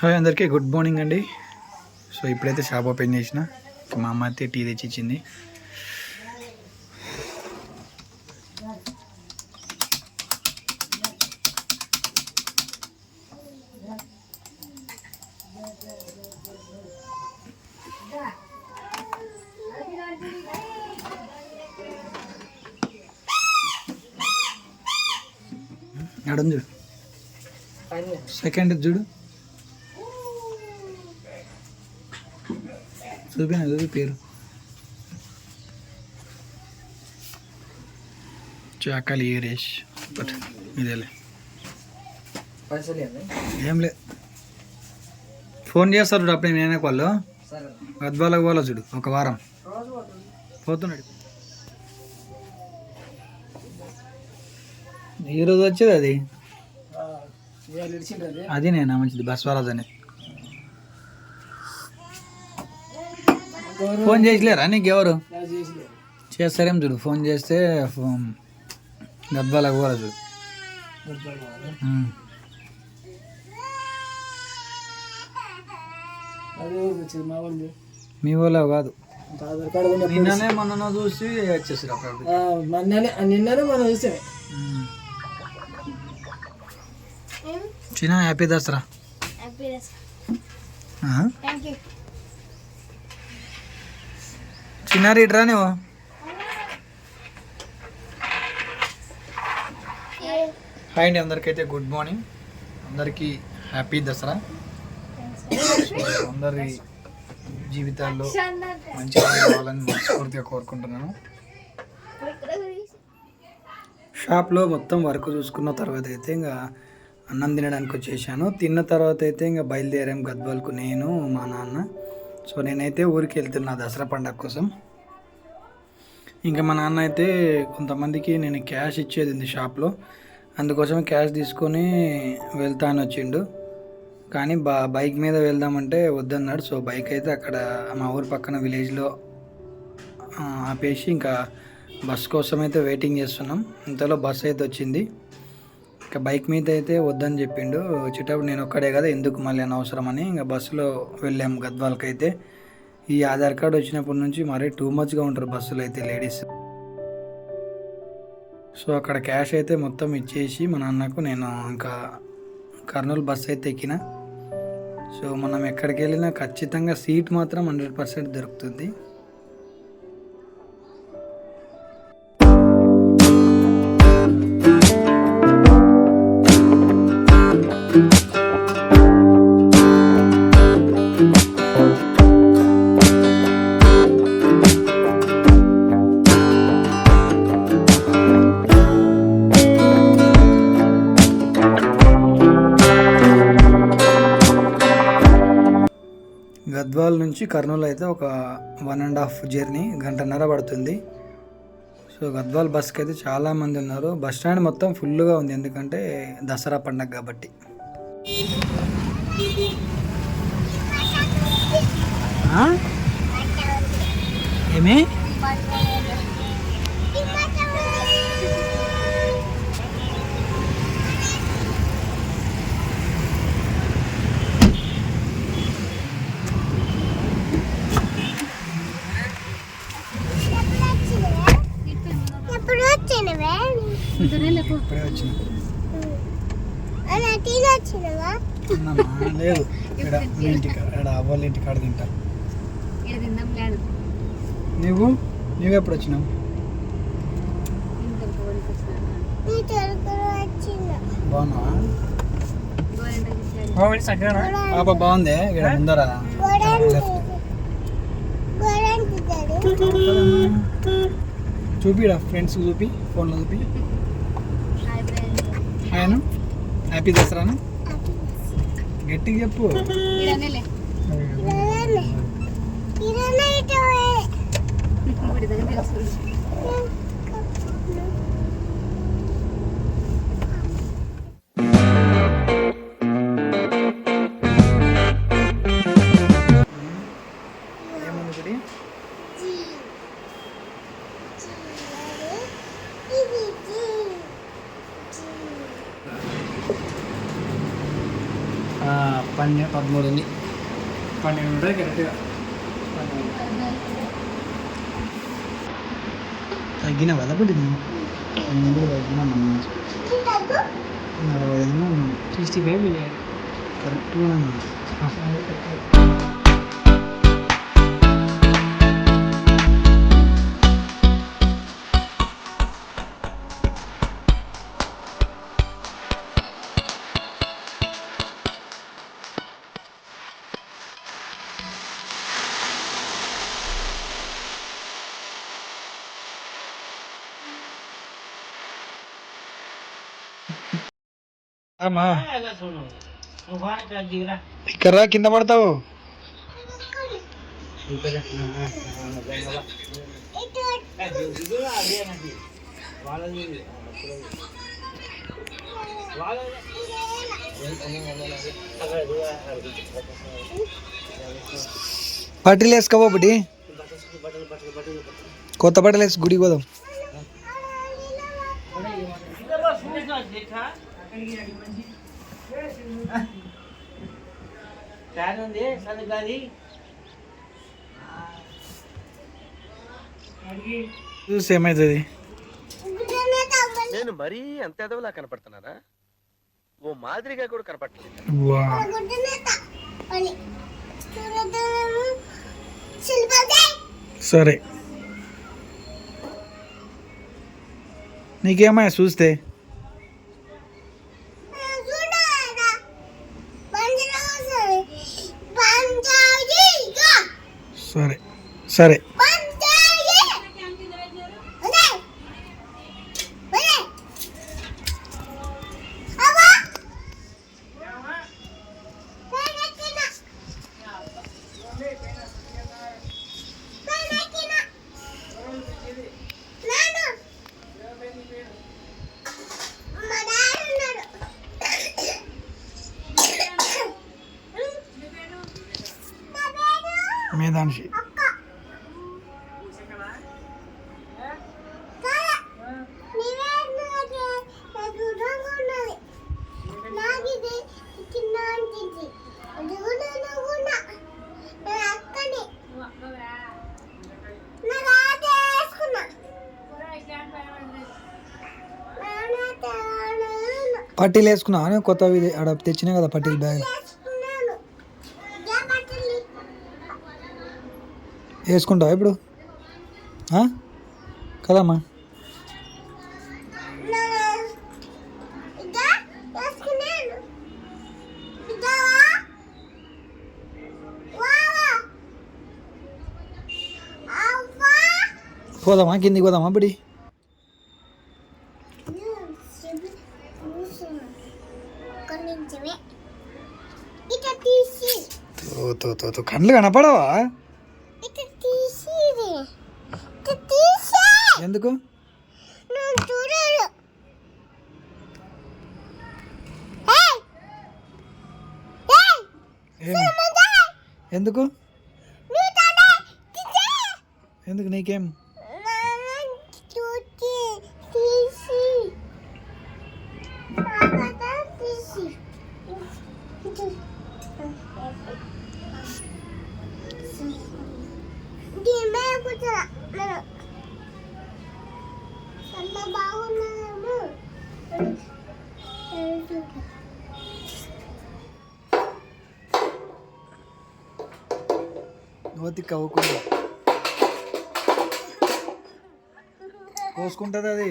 Hi అందరికీ good morning అండి. So ఇప్పుడైతే షాప్ ఓపెన్ చేసిన, మా అమ్మ అయితే టీ తెచ్చి ఇచ్చింది. అడం చూడు, సెకండ్ చూడు, చూపిన చూపి పేరు చాకలి ఈరేష్. బట్ ఇదేలే, ఏం లేదు. ఫోన్ చేస్తారు చూడు, అప్పుడే నేనే వాళ్ళు గద్వాలకు పోలా చూడు, ఒక వారం పోతున్నాడు. ఈరోజు వచ్చేది అది నేనా మంచిది బస్వరాజ్ అని. ఫోన్ చేసలేరా నీకు ఎవరు చేస్తారేం చూడు, ఫోన్ చేస్తే గద్వాలకు పోలా చూడు. మీ వాళ్ళ కాదు, నిన్ననే మొన్న చూసి వచ్చేసారు. నిన్ననే మనం చూసే చిన్న హ్యాపీ దసరా. చిన్న రీటరా నువ్వు. హాయ్ అండి, అందరికైతే గుడ్ మార్నింగ్, అందరికీ హ్యాపీ దసరా. అందరి జీవితాల్లో మంచిగా కావాలని మనస్ఫూర్తిగా కోరుకుంటున్నాను. షాప్లో మొత్తం వర్క్ చూసుకున్న తర్వాత అయితే ఇంకా అన్నం తినడానికి వచ్చేసాను. తిన్న తర్వాత అయితే ఇంకా బయలుదేరాం గద్వాలకు, నేను మా నాన్న. సో నేనైతే ఊరికి వెళ్తున్నా దసరా పండగ కోసం. ఇంకా మా నాన్న అయితే కొంతమందికి నేను క్యాష్ ఇచ్చేది ఉంది షాప్లో, అందుకోసం క్యాష్ తీసుకొని వెళ్తాను వచ్చిండు. కానీ బైక్ మీద వెళ్దామంటే వద్దన్నాడు. సో బైక్ అయితే అక్కడ మా ఊరు పక్కన విలేజ్లో ఆపేసి ఇంకా బస్ కోసం అయితే వెయిటింగ్ చేస్తున్నాం. ఇంతలో బస్ అయితే వచ్చింది. ఇంకా బైక్ మీద అయితే వద్దని చెప్పిండు. వచ్చేటప్పుడు నేను ఒక్కడే కదా, ఎందుకు మళ్ళీ అనవసరం అని ఇంకా బస్సులో వెళ్ళాము గద్వాలకి. అయితే ఈ ఆధార్ కార్డు వచ్చినప్పటి నుంచి మరీ టూ మచ్గా ఉంటారు బస్సులో అయితే లేడీస్. సో అక్కడ క్యాష్ అయితే మొత్తం ఇచ్చేసి మా నాన్నకు నేను ఇంకా కర్నూలు బస్ అయితే ఎక్కిన. సో మనం ఎక్కడికి వెళ్ళినా ఖచ్చితంగా సీట్ మాత్రం 100% దొరుకుతుంది. గద్వాల్ నుంచి కర్నూలు అయితే ఒక 1.5 జర్నీ, 1.5 గంట పడుతుంది. సో గద్వాల్ బస్కి అయితే చాలామంది ఉన్నారు. బస్ స్టాండ్ మొత్తం ఫుల్గా ఉంది, ఎందుకంటే దసరా పండగ కాబట్టి. ఏమి ఇప్పుడే వచ్చిన లేదు, ఇక్కడ అవ్వాలి ఇంటి కాడ తింటా. నువ్వు ఎప్పుడు వచ్చినావు? బాగున్నావా? పాప బాగుంది ఇక్కడ ముందర. చూపిడా ఫ్రెండ్స్, చూపి ఫోన్లో చూపి. హాయ్ హ్యాపీ దసరాను గట్టిగా చెప్పు. ఏముంది ఇప్పుడు పన్నెండు 13 ఉంది 12 ఉంటుంది కరెక్ట్గా తగ్గిన కదా బట్టి నేను కూడా తగ్గినామన్నా 65 కరెక్ట్గా ఇక్కడ కింద పడతావు పట్టీలు వేసుకోవా ఒకటి కొత్త బట్టలు వేసి గుడికి పోదాం చూసి ఏమవుతుంది నేను మరీ అంత ఎదవలా కనపడుతున్నారా ఓ మాదిరిగా కూడా కనపడలేదు సరే నీకేమయ్యా చూస్తే సరే సరే మేధాంశి పట్టీలు వేసుకున్నావా కొత్తవి ఆడ తెచ్చినా కదా పట్టీలు బ్యాగ్ వేసుకుంటావా ఇప్పుడు కదమ్మా పోదామా కిందికి పోదామా బడి కళ్ళు కనపడవా ఎందుకు ఎందుకు ఎందుకు నీకేం నోతి కవ్వకుండా కోసుకుంటుంది అది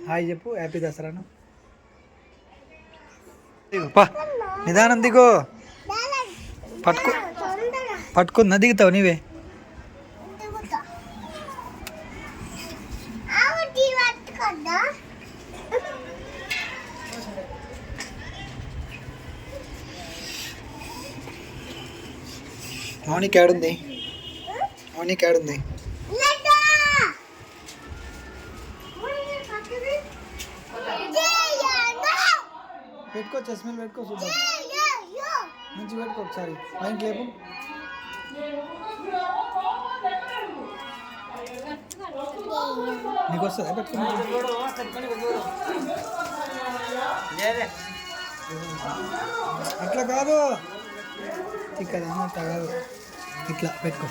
హాయ్ చెప్పు హ్యాపీ దసరాను పా నిదానం దిగో పట్టుకున్నా దిగుతావు నీవే మౌనికి ఏడుంది? మౌనికి ఏడుంది? పెట్టుకో, చస్మీలు పెట్టుకో, చూద్దాం. మంచి పెట్టుకో ఒకసారి. పైకి లేపు. నీకు వస్తుందా పెట్టుకుని? అట్లా కాదు, ఇక్కడ అట్లా కాదు, ఇట్లా పెట్టుకో.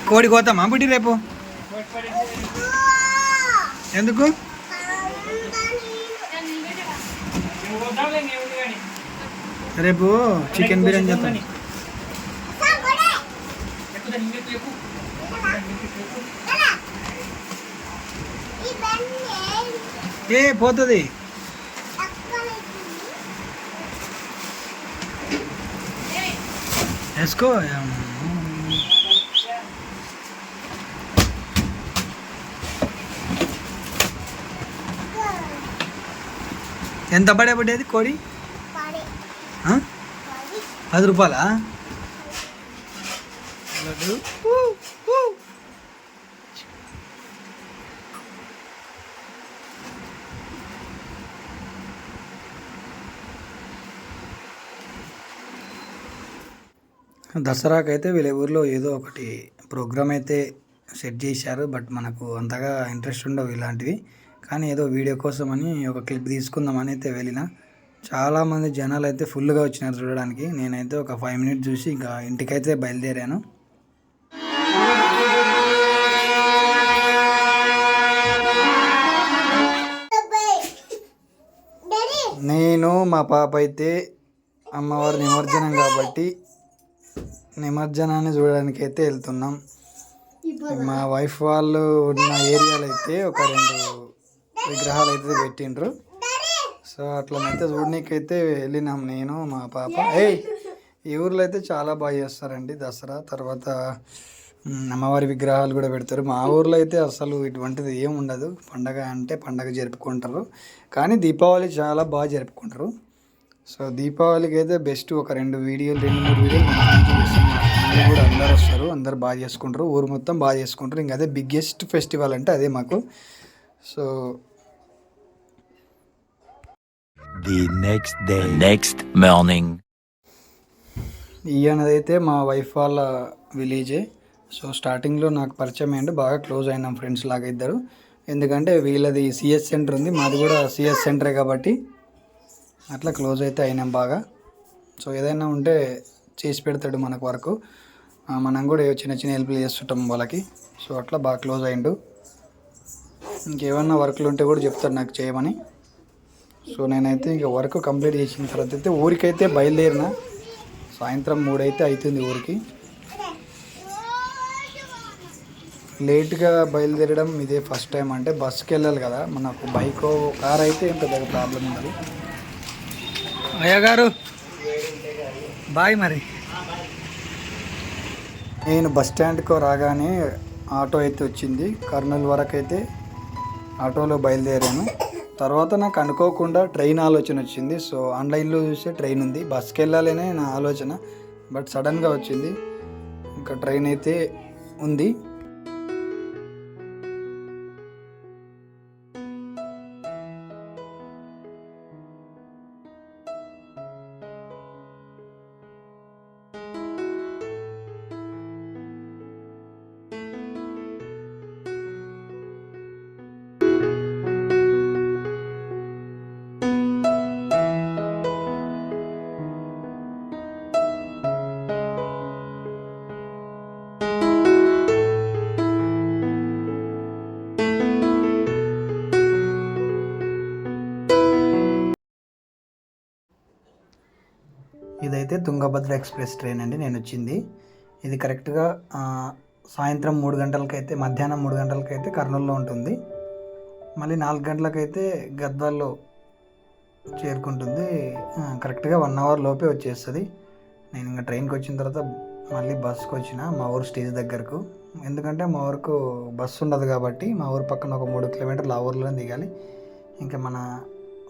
కోడి కోతామా బుడ్డి రేపు? ఎందుకు? రేపు చికెన్ బిర్యానీ చేద్దాం. ఏ పోతుంది. వేసుకో. ఎంత పడేది కోడి? 10 రూపాయలా? దసరాకి అయితే వీళ్ళ ఊర్లో ఏదో ఒకటి ప్రోగ్రామ్ అయితే సెట్ చేశారు. బట్ మనకు అంతగా ఇంట్రెస్ట్ ఉండవు ఇలాంటివి. కానీ ఏదో వీడియో కోసం అని ఒక క్లిప్ తీసుకుందామని అయితే వెళ్ళిన. చాలామంది జనాలు అయితే ఫుల్గా వచ్చినారు చూడడానికి. నేనైతే ఒక 5 మినిట్స్ చూసి ఇంకా ఇంటికైతే బయలుదేరాను. నేను మా పాప అయితే అమ్మవారి నిమజ్జనం కాబట్టి నిమజ్జనాన్ని చూడడానికి అయితే వెళ్తున్నాం. మా వైఫ్ వాళ్ళు ఉన్న ఏరియాలో అయితే ఒక 2 విగ్రహాలు అయితే పెట్టిండ్రు. సో అట్లనైతే చూడనీకైతే వెళ్ళినాం నేను మా పాప. ఈ ఊర్లో అయితే చాలా బాగా చేస్తారండి దసరా. తర్వాత అమ్మవారి విగ్రహాలు కూడా పెడతారు. మా ఊర్లో అయితే అసలు ఇటువంటిది ఏం ఉండదు. పండగ అంటే పండగ జరుపుకుంటారు, కానీ దీపావళి చాలా బాగా జరుపుకుంటారు. సో దీపావళికి అయితే బెస్ట్ ఒక 2 3 వీడియోలు మంచిగా చేస్తున్నాం. అందరూ కూడా అందరు వస్తారు, అందరు బాగా చేసుకుంటారు, ఊరు మొత్తం బాగా చేసుకుంటారు. ఇంకా అదే బిగ్గెస్ట్ ఫెస్టివల్ అంటే అదే మాకు. So The next morning. ఈయనదైతే మా వైఫ్ వాళ్ళ విలేజే. సో స్టార్టింగ్లో నాకు పరిచయం అయ్యిండు, బాగా క్లోజ్ అయినాం ఫ్రెండ్స్ లాగా ఇద్దరు. ఎందుకంటే వీళ్ళది సిఎస్ సెంటర్ ఉంది, మాది కూడా సిఎస్ సెంటరే కాబట్టి అట్లా క్లోజ్ అయితే అయినాం బాగా. సో ఏదైనా ఉంటే చేసి పెడతాడు మనకు వర్క్, మనం కూడా చిన్న చిన్న హెల్ప్లు చేస్తుంటాం వాళ్ళకి. సో అట్లా బాగా క్లోజ్ అయ్యిండు. ఇంకేమన్నా వర్క్లు ఉంటే కూడా చెప్తాడు నాకు చేయమని. సో నేనైతే ఇక వర్క్ కంప్లీట్ చేసిన తర్వాత అయితే ఊరికైతే బయలుదేరిన. సాయంత్రం 3 అయితే అవుతుంది ఊరికి. లేట్గా బయలుదేరడం ఇదే ఫస్ట్ టైం. అంటే బస్కి వెళ్ళాలి కదా, మనకు బైక్ కార్ అయితే ఏం పెద్దగా ప్రాబ్లం ఉండదు. అయ్య గారు బాయ్. మరి నేను బస్ స్టాండ్కు రాగానే ఆటో అయితే వచ్చింది. కర్నూలు వరకు అయితే ఆటోలో బయలుదేరాను. తర్వాత నాకు అనుకోకుండా ట్రైన్ ఆలోచన వచ్చింది. సో ఆన్లైన్లో చూస్తే ట్రైన్ ఉంది, బస్కి వెళ్ళాలనే నా ఆలోచన, బట్ సడన్గా వచ్చింది. ఇంకా ట్రైన్ అయితే ఉంది. ఇదైతే తుంగభద్ర ఎక్స్ప్రెస్ ట్రైన్ అండి నేను వచ్చింది. ఇది కరెక్ట్గా సాయంత్రం 3 గంటలకైతే, మధ్యాహ్నం 3 గంటలకైతే కర్నూలులో ఉంటుంది. మళ్ళీ 4 గంటలకైతే గద్వాల్లో చేరుకుంటుంది. కరెక్ట్గా 1 అవర్ లోపే వచ్చేస్తుంది. నేను ఇంకా ట్రైన్కి వచ్చిన తర్వాత మళ్ళీ బస్కి వచ్చిన మా ఊరు స్టేజ్ దగ్గరకు. ఎందుకంటే మా ఊరికి బస్సు ఉండదు కాబట్టి, మా ఊరు పక్కన ఒక 3 కిలోమీటర్లు ఆ ఊరిలోనే దిగాలి. ఇంకా మన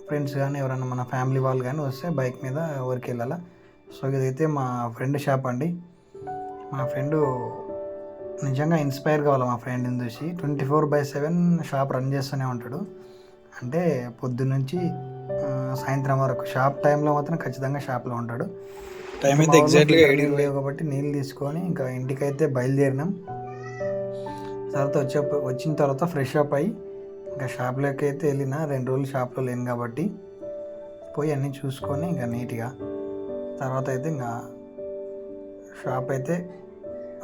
ఫ్రెండ్స్ కానీ ఎవరైనా మన ఫ్యామిలీ వాళ్ళు కానీ వస్తే బైక్ మీద ఊరికి వెళ్ళాలి. సో ఇదైతే మా ఫ్రెండ్ షాప్ అండి. మా ఫ్రెండు నిజంగా ఇన్స్పైర్ కావాలి మా ఫ్రెండ్ని చూసి. 24/7 షాప్ రన్ చేస్తూనే ఉంటాడు. అంటే పొద్దున్నుంచి సాయంత్రం వరకు షాప్ టైంలో మాత్రం ఖచ్చితంగా షాప్లో ఉంటాడు. టైం అయితే ఎగ్జాక్ట్గా లేవు కాబట్టి నీళ్ళు తీసుకొని ఇంకా ఇంటికైతే బయలుదేరినాం. తర్వాత వచ్చిన తర్వాత ఫ్రెష్ అప్ అయ్యి ఇంకా షాప్లోకి అయితే వెళ్ళిన. 2 రోజులు షాప్లో లేను కాబట్టి పోయి అన్నీ చూసుకొని ఇంకా నీట్గా తర్వాత అయితే ఇంకా షాప్ అయితే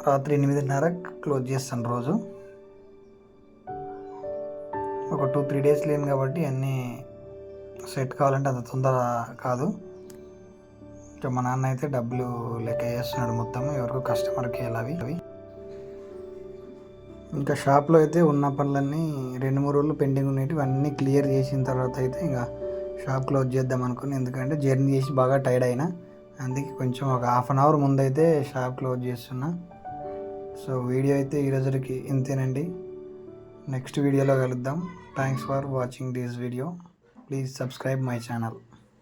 రాత్రి 8:30 క్లోజ్ చేస్తాను రోజు. ఒక 2-3 డేస్ లేను కాబట్టి అన్నీ సెట్ కావాలంటే అంత తొందర కాదు. మా నాన్న అయితే డబ్బులు లెక్క చేస్తున్నాడు మొత్తం, ఎవరికో కస్టమర్కి వెళ్ళాలి అవి. ఇంకా షాప్లో అయితే ఉన్న పనులన్నీ 2-3 రోజులు పెండింగ్ ఉండేవి, అన్నీ క్లియర్ చేసిన తర్వాత అయితే ఇంకా షాప్ క్లోజ్ చేద్దాం అనుకుని. ఎందుకంటే జర్నీ చేసి బాగా టైర్డ్ అయినా, అందుకే కొంచెం ఒక 1/2 అవర్ ముందైతే షాప్ క్లోజ్ చేస్తున్నా. సో వీడియో అయితే ఈరోజుకి ఇంతేనండి. నెక్స్ట్ వీడియోలో కలుద్దాం. Thanks for watching this video. Please subscribe my channel.